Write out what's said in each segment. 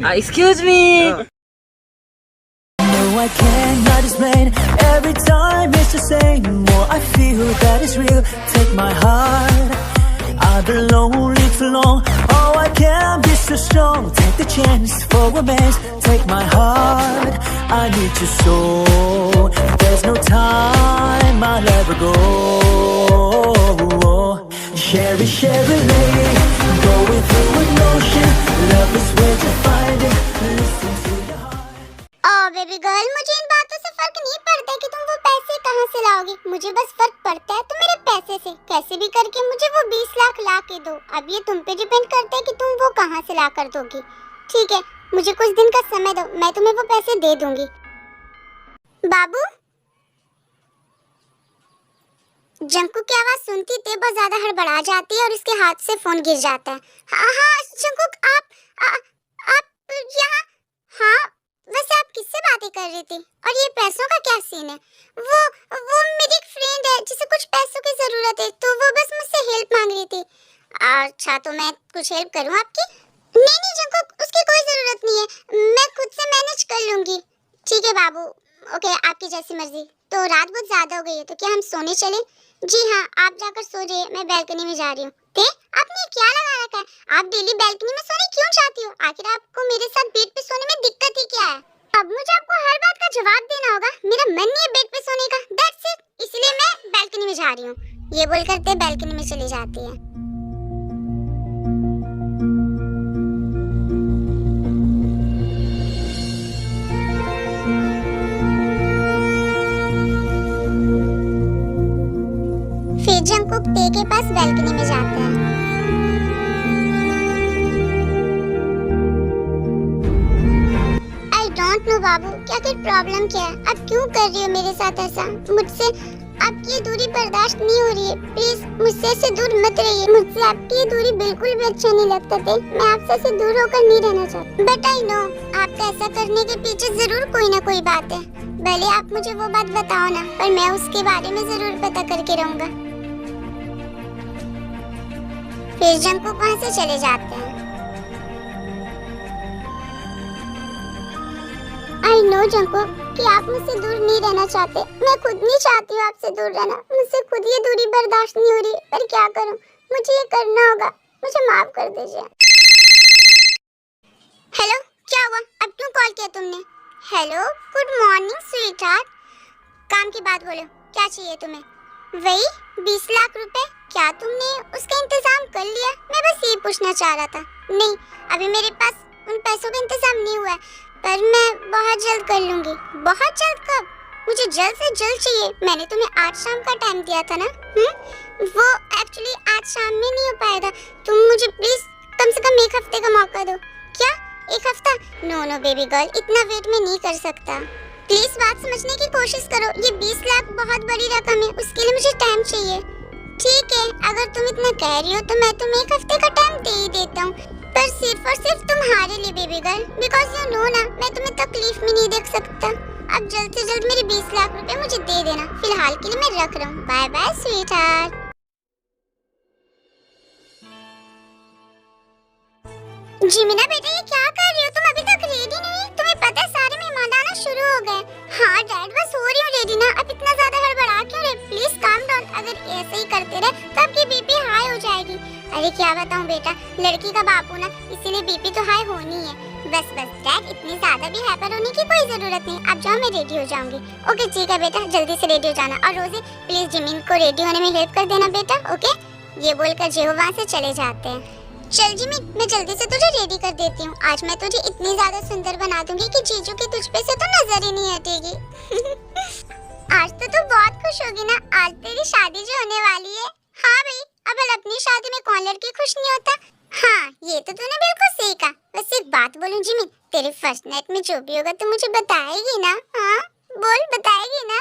Excuse me. No, I cannot explain. Every time it's the same. More I feel that it's real. Take my heart. I've been lonely too long. Oh, I can't be so strong. Take the chance for romance. Take my heart. I need you so. There's no time I'll ever go. Share it, lady. Going through an ocean. Love is where to find it. Listen to your heart. Baby girl, मुझे इन बातों से फर्क नहीं पड़ता कि तुम वो पैसे कहाँ से लाओगी। मुझे बस फर्क पड़ता है तुम मेरे पैसे से कैसे भी करके मुझे वो 20 लाख ला के दो। अब ये तुम पे डिपेंड करता है कि तुम वो कहाँ से ला कर दोगी। ठीक है, मुझे कुछ दिन का समय दो, मैं तुम्हें वो पैसे दे दूंगी। बाबू, जंकू की आवाज सुनती ते बहुत ज्यादा हड़बड़ा जाती है और उसके हाथ से फोन गिर जाता है। हाँ जंकू, आप यहाँ? हाँ, वैसे आप किससे बातें कर रही थी? और ये पैसों का क्या सीन है? वो मेरी एक फ्रेंड है जिसे कुछ पैसों की जरूरत है, तो वो बस मुझसे हेल्प मांग रही थी। अच्छा, तो मैं कुछ हेल्प करूँ आपकी? नहीं जंकू, उसकी कोई जरूरत नहीं है, मैं खुद से मैनेज कर लूंगी। ठीक है बाबू, ओके, आपकी जैसी मर्जी। तो रात बहुत ज्यादा हो गई है, तो क्या हम सोने चले? जी हाँ, आप जाकर सो जाइए, मैं बालकनी में जा रही हूँ। आपने क्या लगा रखा है? आप डेली बालकनी में सोने क्यों चाहती हो? आखिर आपको मेरे साथ बेड पे सोने में दिक्कत ही क्या है? अब मुझे आपको हर बात का जवाब देना होगा। मेरा मन नहीं है बेड पे सोने का, दैट्स इट। इसलिए मैं बालकनी में जा रही हूँ। ये बोलकर ते बालकनी में चली जाती है। फिर जंकुक ते के पास बालकनी में जाता है। आई डोंट नो बाबू, क्या कोई प्रॉब्लम क्या है? आप क्यों कर रही हो मेरे साथ ऐसा? मुझसे आपकी ये दूरी बर्दाश्त नहीं हो रही है। प्लीज मुझसे ऐसे दूर मत रहिए। मुझसे आपकी ये दूरी बिल्कुल भी अच्छा नहीं लगता थे। मैं आपसे ऐसे दूर होकर नहीं रहना चाहती। बट आई नो आपका ऐसा करने के पीछे जरूर कोई ना कोई बात है। भले आप मुझे वो बात बताओ ना, पर मैं उसके बारे में जरूर पता करके रहूंगा। फिर जंकुक वहाँ से चले जाते हैं। आई नो जंकुक कि आप मुझसे दूर नहीं रहना चाहते। मैं खुद नहीं चाहती हूँ आपसे दूर रहना। मुझसे खुद ये दूरी बर्दाश्त नहीं हो रही, पर क्या करूँ? मुझे ये करना होगा। मुझे माफ कर दीजिए। हेलो, क्या हुआ? अब क्यों कॉल किया तुमने? Hello, good morning sweetheart. काम की बात बोलो, क्या चाहिए तुम्हें? वही 20 लाख रुपए, क्या तुमने उसका इंतजाम कर लिया? मैं बस ये पूछना चाह रहा था। नहीं, अभी मेरे पास उन पैसों का इंतजाम नहीं हुआ है, पर मैं बहुत जल्द कर लूंगी। बहुत जल्द? कब? मुझे जल्द से जल्द चाहिए। मैंने तुम्हें आज शाम का टाइम दिया था ना? वो एक्चुअली आज शाम में नहीं हो पाएगा। तुम मुझे प्लीज कम से कम 1 हफ्ते का मौका दो। क्या 1 हफ्ता? नो बेबी गर्ल, इतना वेट में नहीं कर सकता। प्लीज बात समझने की कोशिश करो। ये 20 लाख बहुत बड़ी रकम है, उसके लिए मुझे टाइम चाहिए। ठीक है, अगर तुम इतना कह रही हो तो मैं तुम्हें 1 हफ्ते का टाइम दे ही देता हूँ, पर सिर्फ और सिर्फ तुम्हारे लिए baby girl, because you know ना, मैं तुम्हें तकलीफ में नहीं देख सकता। अब जल्द से जल्द मेरे 20 लाख रुपए मुझे दे देना। फिलहाल के लिए मैं रख रहा हूँ। Bye bye sweetheart. जिमिना बेटा, ये क्या कर रही हो? तुम अभी तक रेडी नहीं? तुम्हें पता है सारे मेहमान आना शुरू हो गए। हाँ डैड, बस हो रही हूँ रेडी ना। अब इतना ज्यादा हड़बड़ा क्यों रहे? Please calm down. अगर ऐसे ही करते रहे तो आपकी बीपी हाई हो जाएगी। अरे क्या बताऊँ बेटा, लड़की का बाप हूँ ना, इसीलिए बीपी तो हाई होनी है। बस डैड, इतनी ज्यादा भी हाइपर होने की कोई जरूरत नहीं। आप जाओ, मैं रेडी हो जाऊंगी। ओके ठीक है बेटा, जल्दी से रेडी हो जाना। और रोजी प्लीज जिमिन को रेडी होने में हेल्प कर देना बेटा। ओके, ये बोलकर जेहो वहाँ से चले जाते हैं। चल जिमिन, मैं जल्दी से तुझे रेडी कर देती हूँ। आज मैं तुझे इतनी ज्यादा सुंदर बना दूंगी कि जीजू की तुझ पे से तो नजर ही नहीं हटेगी। आज तो तू बहुत खुश होगी ना, आज तेरी शादी जो होने वाली है। हाँ भाई, अब अपनी शादी में कौन लड़की खुश नहीं होता? हाँ, ये तो तूने बिल्कुल सही कहा। बस एक बात बोलूं जिमिन, तेरे फर्स्ट नाइट में जो भी होगा तू मुझे बताएगी ना? हाँ बोल, बताएगी ना?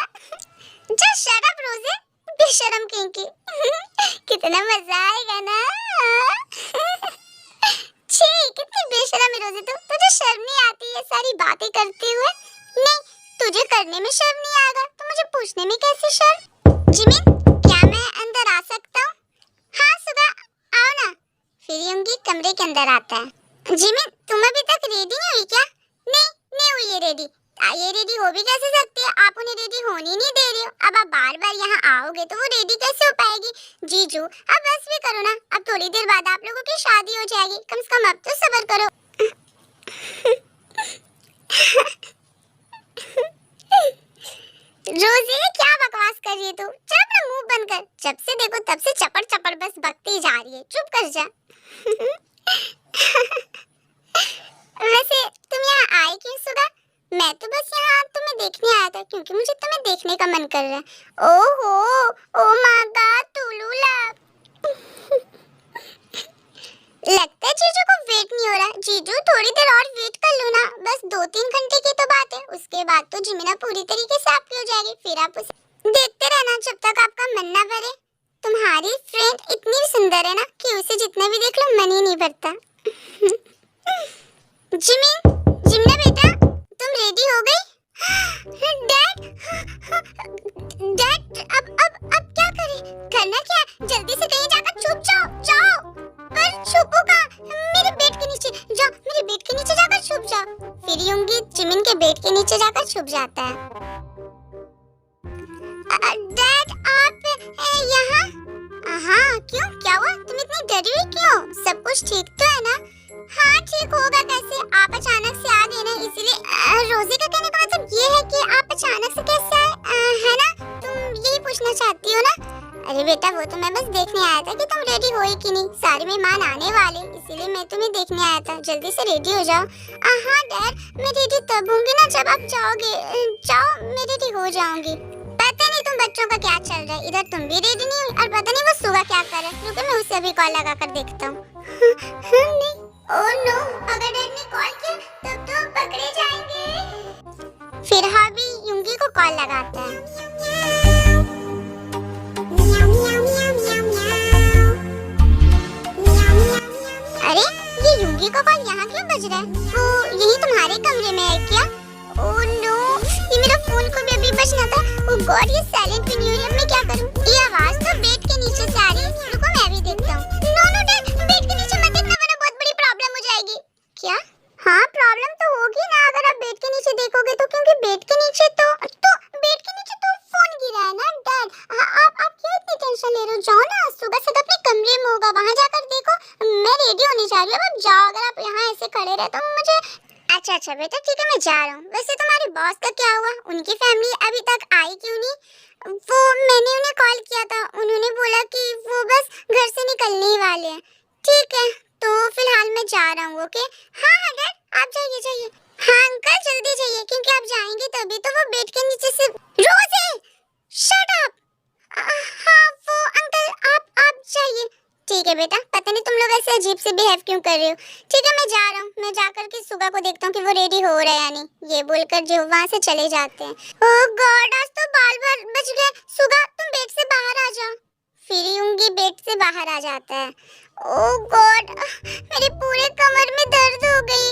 जस्ट शट अप रोजे, बेशरम कहीं की। कितना मजा आएगा ना? छी, कितनी बेशरम है रोजे तू। तुझे शर्म नहीं आती ये सारी बातें करते हुए? नहीं, तुझे करने में शर्म नहीं आएगा तो मुझे पूछने में कैसी शर्म? जिमिन, क्या मैं अंदर आ सकता हूँ? हाँ सुबह आओ ना। फिर यूंगी कमरे के अंदर आता है। जिमिन, तुम अभी तक रेडी नहीं रहोगे तो वो रेडी कैसे हो पाएगी? जीजू अब बस भी करो ना, अब थोड़ी देर बाद आप लोगों की शादी हो जाएगी, कम से कम अब तो सब्र करो। रोजी क्या बकवास कर रही है तू? चल अपना मुंह बंद कर, जब से देखो तब से चपड़ चपड़ बस बकती जा रही है, चुप कर जा। वैसे तुम यहाँ आए क्यों सुगा? मैं तो बस यहाँ तुम्हें देखने आया था क्योंकि मुझे तुम्हें देखने का मन कर रहा है। ओहो, ओ माय गॉड, टुलूला। लगता है जीजू को वेट नहीं हो रहा। जीजू थोड़ी देर और वेट कर लो ना, बस 2-3 घंटे की तो बात है, उसके बाद तो जिमिना पूरी तरीके से आपकी हो जाएगी, फिर आप उसे देखते रहना जब तक आपका मन ना भरे। तुम्हारी फ्रेंड इतनी सुंदर है ना कि उसे जितना भी देख लो मन ही नहीं भरता। जिमिना बेटा, तुम रेडी हो गई? डैड, डैड अब क्या करें? करना क्या? जल्दी से कहीं जाकर छुप जाओ। पर छुपो कहाँ? मेरे बेड के नीचे जाओ, मेरे बेड के नीचे जाकर छुप जाओ। फिर यूंगी जिमिन के बेड के नीचे जाकर छुप जाता है। डैड आप यहाँ? हाँ, क्यों, क्या हुआ? तुम इतनी डरी हुई क्यों? सब कुछ ठीक तो है ना? हाँ ठीक होगा कैसे, आप अचानक से आ गए ना, इसीलिए। रोजी का कहने का मतलब ये है कि आप अचानक से कैसे आए, है ना? तुम यही पूछना चाहती हो ना? अरे बेटा वो तो मैं बस देखने आया था कि तुम रेडी हो कि नहीं, सारे मेहमान आने वाले, इसीलिए मैं तुम्हें देखने आया था। जल्दी से रेडी हो जाओ। हाँ डैड, मैं रेडी तब होंगी ना जब आप जाओगे। जाओ, मैं रेडी हो जाऊंगी। पता नहीं तुम बच्चों का क्या चल रहा है, इधर तुम भी रेडी नहीं हुई और पता नहीं वो सुबह क्या कर रहा है। रुको मैं उसे भी कॉल लगा कर देखता हूँ। नहीं, ओह नो, अगर डैड ने कॉल किया तब तो हम पकड़े जाएंगे। फिर हाबी युंगी को कॉल लगाता है। अरे ये युंगी का कॉल यहाँ क्यों बज रहा है? वो यही तुम्हारे कमरे में है क्या? ओह नो, ये मेरा फोन को भी अभी बजना था। ओह गॉड, ये साइलेंट भी नहीं हो रही, अब मैं क्या करूँ? ये आवाज तो बेड के नीचे से आ रही है। रुको मैं भी देखता हूँ। नो नो डैड, बेड के नीचे मत देखना वरना बहुत बड़ी प्रॉब्लम हो जाएगी। क्या? हाँ प्रॉब्लम तो होगी ना अगर आप बेड के नीचे देखोगे तो, क्योंकि बेड के नीचे तो बेड के नीचे तो फोन गिरा है ना डैड। आप क्यों इतनी टेंशन ले रहे हो? जाओ ना, सुबह से अपने कमरे में होगा, वहाँ जाकर देखो। मैं रेडी होने जा रही हूँ, अब जाओ। अगर आप यहाँ ऐसे खड़े रहे तो मुझे। अच्छा बेटा ठीक है, मैं जा रहा हूँ। वैसे तुम्हारे बॉस का क्या हुआ? उनकी फैमिली अभी तक आई क्यों नहीं? वो मैंने उन्हें कॉल किया था, उन्होंने बोला कि वो बस घर से निकलने ही वाले हैं। ठीक है तो फिलहाल मैं जा रहा हूँ। ओके हाँ डैड, आप जाइए। हाँ अंकल जल्दी जाइए, क्योंकि आप जाएंगे तभी तो वो बेड के नीचे से। रोजी शट अप। हाँ वो अंकल आप जाइए। ठीक है बेटा, पता नहीं तुम लोग ऐसे अजीब से बिहेव क्यों कर रहे हो। ठीक है मैं जा रहा हूँ, मैं जाकर के सुगा को देखता हूँ कि वो रेडी हो रहा है या नहीं। ये बोलकर जो वहाँ से चले जाते हैं। ओह गॉड, आज तो बाल बाल बच गए। सुगा तुम बेड से बाहर आ जाओ। फिर यूंगी बेड से बाहर आ जाता है। ओह गॉड, मेरे पूरे कमर में दर्द हो गई।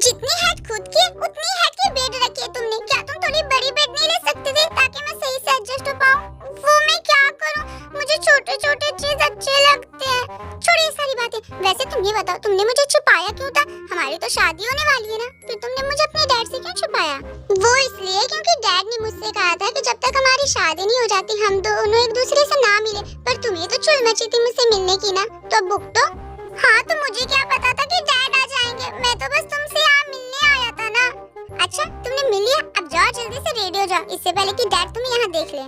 जितनी हाइट खुद की उतनी हाइट की बेड रखी है तुमने। क्या तुम थोड़ी बड़ी बेड नहीं ले सकते थे ताकि मैं सही से एडजस्ट हो पाऊँ? वो मैं क्या करूँ, मुझे छोटे छोटे चीज अच्छे लगते हैं। छोड़िए सारी बातें। वैसे तुम ये बताओ, तुमने मुझे छुपाया क्यों था? हमारी तो शादी होने वाली है ना, फिर तुमने मुझे अपने डैड से क्यों छुपाया? वो इसलिए क्योंकि डैड ने मुझसे कहा था कि जब तक हमारी शादी नहीं हो जाती हम दोनों एक दूसरे से ना मिले। पर तुम्हें तो चुल मची थी मुझसे मिलने की ना, तो अब बुक तो। हाँ तो मुझे क्या पता था कि डैड आ जाएंगे, मैं तो बस तुमसे यहाँ मिलने आया था ना। अच्छा तुमने मिल लिया, अब जाओ जल्दी से रेडी हो जाओ, इससे पहले कि डैड तुम्हें यहाँ देख ले।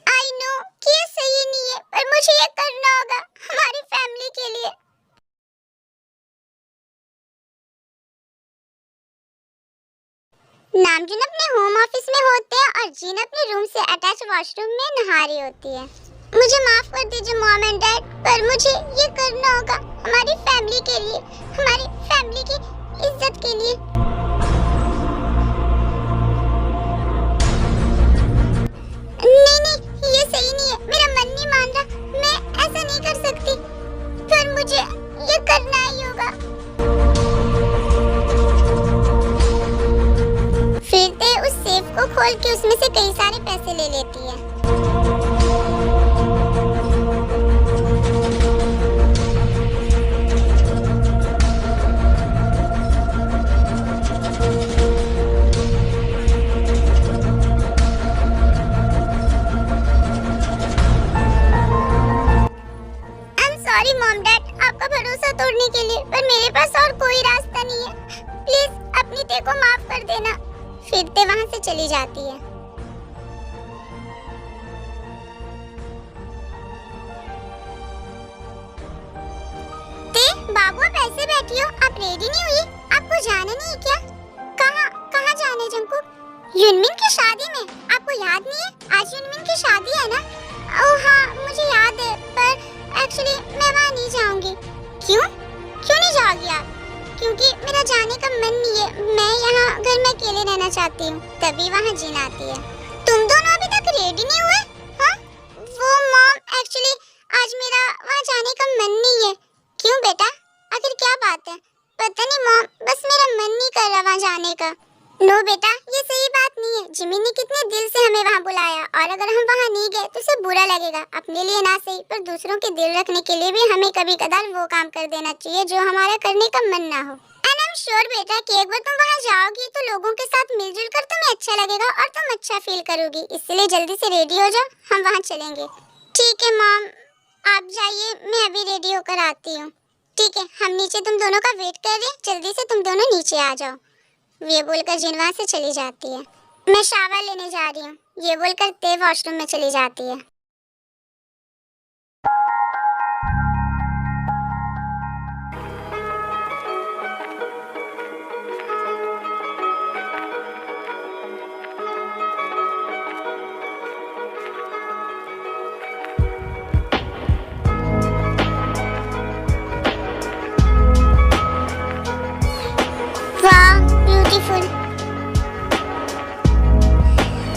आई नो कि ये सही नहीं है, पर मुझे ये करना होगा हमारी फैमिली के लिए। नामजुन अपने होम ऑफिस में होते हैं और जीन अपने रूम से अटैच वॉशरूम में नहा रही होती है। मुझे माफ कर दीजिए मॉम एंड डैड, पर मुझे ये करना होगा हमारी फैमिली के लिए, हमारी फैमिली की इज्जत के लिए। नहीं ये सही नहीं है, मेरा मन नहीं मान रहा, मैं ऐसा नहीं कर सकती, पर मुझे ये करना ही होगा। फिर ते उस सेफ को खोल के उसमें से कई सारे पैसे ले लेती है। डैड आपका भरोसा तोड़ने के लिए, पर मेरे पास और कोई रास्ता नहीं है। प्लीज अपनी ते को माफ कर देना। फिर ते वहाँ से चली जाती है। ते बाबू आप ऐसे बैठी हो, आप रेडी नहीं हुई? आपको जाना नहीं है क्या? कहाँ जाना है जंकुक? युनमिन की शादी में? आपको याद नहीं है आज युनमिन की शादी है ना? ओह हाँ मुझे याद है, पर एक्चुअली मैं वहाँ नहीं जाऊंगी। क्यों नहीं जाओगी आप? क्योंकि मेरा जाने का मन नहीं है, मैं यहाँ घर में अकेले रहना चाहती हूँ। तभी वहाँ जीन आती है। तुम दोनों अभी तक रेडी नहीं हुए? हाँ वो मॉम एक्चुअली आज मेरा वहाँ जाने का मन नहीं है। क्यों बेटा, आखिर क्या बात है? पता नहीं मॉम, बस मेरा मन नहीं कर रहा वहाँ जाने का। नो बेटा ये सही बात नहीं है। जिमी ने कितने दिल से हमें वहाँ बुलाया, और अगर हम वहाँ नहीं गए तो उसे बुरा लगेगा। अपने लिए ना सही पर दूसरों के दिल रखने के लिए भी हमें कभी कदार वो काम कर देना चाहिए जो हमारा करने का मन ना हो। एंड आई एम श्योर बेटा कि एक बार तुम वहाँ जाओगी तो लोगों के साथ मिलजुल कर तुम्हें अच्छा लगेगा और तुम अच्छा फील करोगी। इसलिए जल्दी से रेडी हो जाओ, हम वहाँ चलेंगे। ठीक है मॉम आप जाइए, मैं अभी रेडी होकर आती हूँ। ठीक है हम नीचे तुम दोनों का वेट कर रहे हैं, जल्दी से तुम दोनों नीचे आ जाओ। ये बोलकर जिनवा से चली जाती है। मैं शावर लेने जा रही हूँ, ये बोलकर ते वॉशरूम में चली जाती है।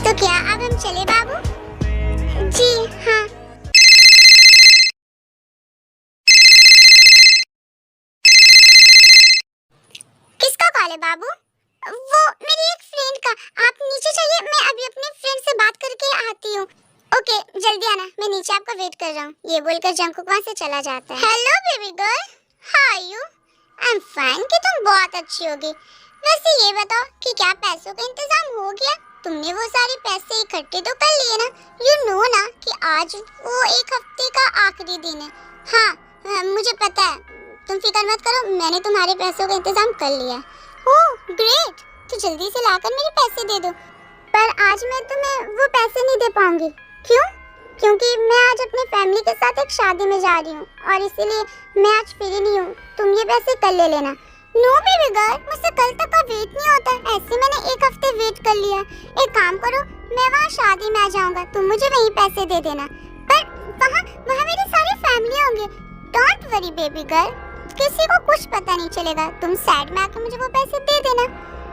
तो क्या अब हम चले बाबू? जी हाँ। किसका कॉल है बाबू? वो मेरी एक फ्रेंड का। आप नीचे जाइए, मैं अभी अपने फ्रेंड से बात करके आती हूँ। ओके जल्दी आना, मैं नीचे आपका वेट कर रहा हूँ। ये बोलकर जंकुक वहाँ से चला जाता है। Hello baby girl, how are you? I am fine कि तुम बहुत अच्छी होगी। वैसे ये बताओ कि क्या पैसों का इंतजाम हो गया? तुमने वो सारे पैसे इकट्ठे तो कर लिए ना? यू नो ना कि आज वो एक हफ्ते का आखिरी दिन है। हाँ मुझे पता है, तुम फिक्र मत करो, मैंने तुम्हारे पैसों का इंतजाम कर लिया। ओह ग्रेट, तो जल्दी से लाकर मेरे पैसे दे दो। पर आज मैं तुम्हें वो पैसे नहीं दे पाऊंगी। क्यों? क्योंकि मैं आज अपने फैमिली के साथ एक शादी में जा रही हूँ और इसीलिए मैं आज फ्री नहीं हूँ। तुम ये पैसे कल ले लेना। नो बेबी गर्ल, मुझसे कल तक का वेट नहीं होता। ऐसे मैंने एक हफ्ते वेट कर लिया। एक काम करो, मैं वहाँ शादी में आ जाऊंगा, तुम मुझे वहीं पैसे दे देना। पर वहाँ मेरी सारी फैमिली होंगे। डोंट वरी बेबी गर्ल, किसी को कुछ पता नहीं चलेगा। तुम साइड में आकर मुझे वो पैसे दे देना।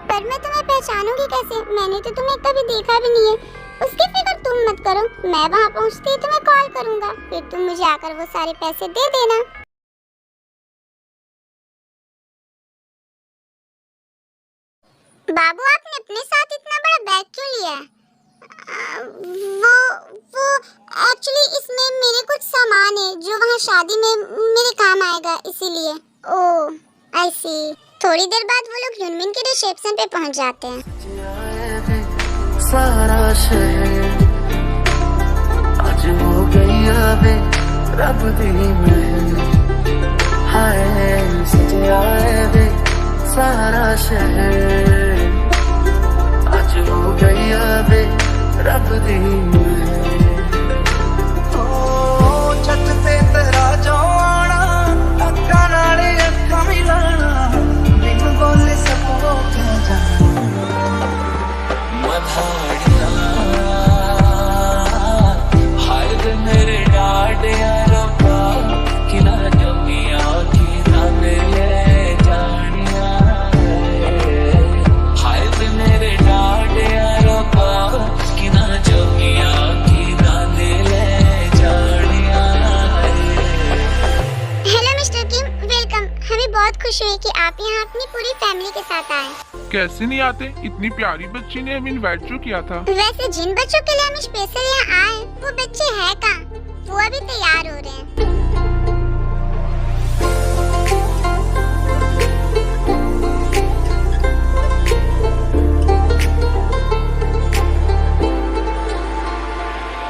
पर मैं तुम्हें पहचानूंगी कैसे? मैंने तो तुम्हें कभी देखा भी नहीं है। उसकी फिक्र तुम मत करो, मैं वहाँ पहुँचते ही तुम्हें कॉल करूँगा, फिर तुम मुझे आकर वो सारे पैसे दे देना। बाबू आपने अपने साथ इतना बड़ा बैग क्यों लिया है? वो एक्चुअली इसमें मेरे कुछ सामान है जो वहाँ शादी में मेरे काम आएगा, इसीलिए। ओह आई सी। थोड़ी देर बाद वो लोग युनमिन के रिसेप्शन पे पहुँच जाते हैं। सारा शहर आज हो गई अबे रब दी महल। हाय सजिया वे सारा शहर आज हो गई अबे रब दी महल। ओ छत ते तेरा जाना, अक्खां नाल अक्खां मिलाना, बिन बोले सको क्या जाना। मधाड़िया हाय वे मेरे डाडिया रब्बा, किना जमिया किना ले जानिया। हाय वे मेरे डाडिया रब्बा, किना जमिया किना ले जानिया। हेलो मिस्टर किम, वेलकम। हमें बहुत खुशी हुई कि आप यहाँ अपनी पूरी फैमिली के साथ आए। कैसे नहीं आते, इतनी प्यारी बच्ची ने हमें इनवाइट जो किया था। वैसे जिन बच्चों के लिए हम स्पेशल यहाँ आए वो बच्चे हैं कहाँ? वो अभी तैयार हो रहे हैं।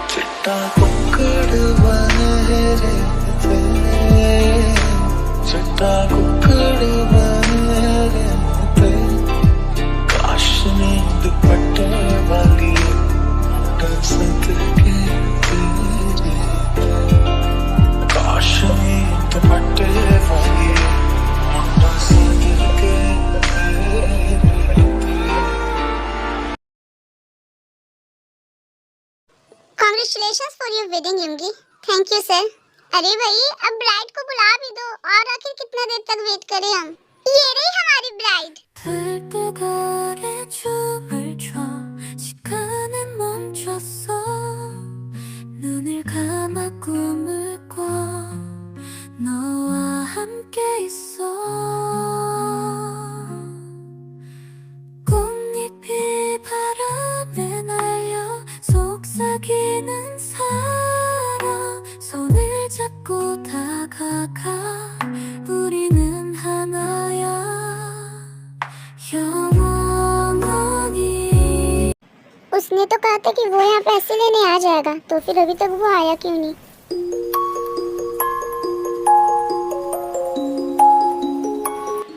चिट्टा कुक्कड़ बने रे थे कांग्रेचुलेशंस फॉर योर वेडिंग युंगी। Thank you sir. अरे भाई अब ब्राइड को बुला भी दो, और आखिर कितना देर तक वेट करें हम। ये रही हमारी ब्राइड। 들뜨거리 춤을 춰 시간은 멈췄어 눈을 감아 꿈을 꿔 너와 함께 있어 꽃잎이 바람에 날려 속삭이는 사랑 손을 잡고 다가가 우리는 하나야 उसने तो कहा था कि वो यहाँ पैसे लेने आ जाएगा, तो फिर अभी तक वो आया क्यों नहीं?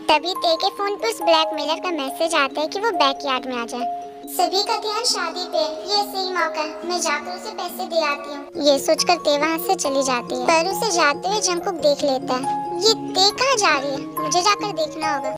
तभी ते के फोन पे उस ब्लैकमेलर का मैसेज आता है कि वो बैकयार्ड में आ जाए। सभी का ध्यान शादी पे, ये सही मौका है, मैं जाकर उसे पैसे दे आती हूँ। ये सोचकर ते वहाँ से चली जाती है, पर उसे जाते हुए जंगकुक देख लेता है। ये ते कहाँ जा रही है, मुझे जाकर देखना होगा।